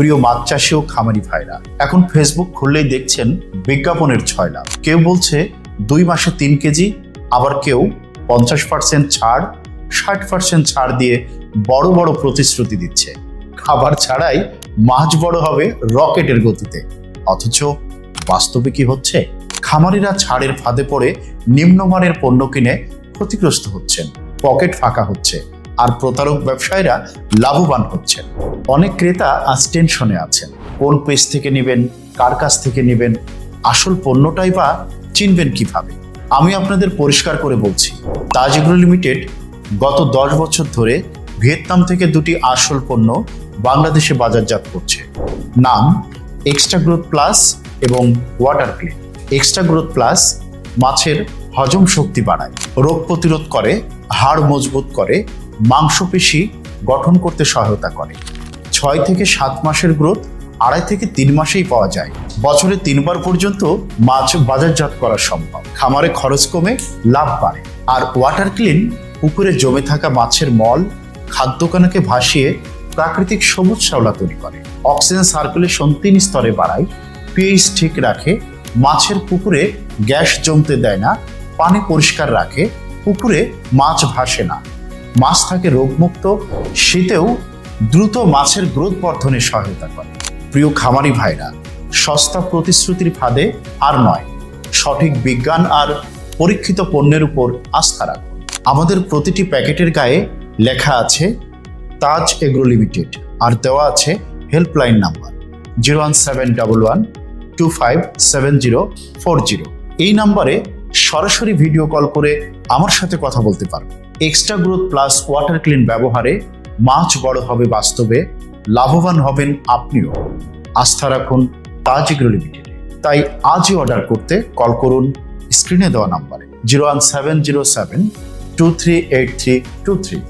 প্রিয় মাছ চাষী ও খামারি ভাইরা, এখন ফেসবুক খুললেই দেখছেন বিজ্ঞাপনের ছয়লাভ। কেউ বলছে 2 মাসে 3 কেজি, আবার কেউ 50% ছাড়, 60% ছাড় দিয়ে বড় বড় প্রতিশ্রুতি দিচ্ছে। খাবার ছাড়াই মাছ বড় হবে রকেটের গতিতে। অথচ বাস্তবে কি হচ্ছে? খামারিরা ছাড়ের ফাঁদে পড়ে নিম্নমানের পণ্য কিনে ক্ষতিগ্রস্ত হচ্ছেন, পকেট ফাঁকা হচ্ছে, আর প্রতারক ব্যবসায়ীরা লাভবান হচ্ছেন। অনেক ক্রেতা আজ টেনশনে আছেন, কোন পেজ থেকে নেবেন, কার কাছ থেকে নেবেন, আসল পণ্যটাই বা চিনবেন কিভাবে? আমি আপনাদের পরিষ্কার করে বলছি, তাজ এগ্রো লিমিটেড গত 10 বছর ধরে ভিয়েতনাম থেকে 2টি আসল পণ্য বাংলাদেশে বাজারজাত করছে। নাম এক্সট্রা গ্রোথ প্লাস এবং water clean. Extra growth plus মাছের হজম শক্তি বাড়ায়, রোগ প্রতিরোধ করে, হাড় মজবুত করে, মাংসপেশি গঠন করতে সহায়তা করে। 6 থেকে 7 মাসের গ্রোথ 2.5 থেকে 3 মাসেই পাওয়া যায়। বছরে 3 বার পর্যন্ত মাছ বাজারজাত করা সম্ভব। খামারে খরচ কমে, লাভ বাড়ে। আর ওয়াটার ক্লিন পুকুরে জমে থাকা মাছের মল, খাদ্যকণাকে ভাসিয়ে প্রাকৃতিক সবুজ শ্যাওলা তৈরি করে। অক্সিজেন সার্কুলেশন 3 স্তরে বাড়ায়, পিএইচ ঠিক রাখে, মাছের পুকুরে গ্যাস জমতে দেয় না, পানি পরিষ্কার রাখে, পুকুরে মাছ ভাসে না, মাছ থাকে রোগমুক্ত, শীতেও দ্রুত মাছের গ্রোথ বর্ধনে সহায়তা করে। প্রিয় খামারি ভাইরা, সস্তা প্রতিশ্রুতির ফাঁদে আর নয়, সঠিক বিজ্ঞান আর পরীক্ষিত পণ্যের উপর আস্থা রাখুন। আমাদের প্রতিটি প্যাকেটের গায়ে লেখা আছে তাজ এগ্রো লিমিটেড, আর দেওয়া আছে হেল্পলাইন নাম্বার 01711257040। এই নাম্বারে সরাসরি ভিডিও কল করে আমার সাথে কথা বলতে পারবেন। Extra growth plus water clean ব্যবহারে মাছ বড় হবে বাস্তবে, লাভবান হবেন আপনিও। আস্থা রাখুন তাজ এগ্রো লিমিটেডে। তাই আজই অর্ডার করতে কল করুন স্ক্রিনে দেওয়া নাম্বারে 01707238323।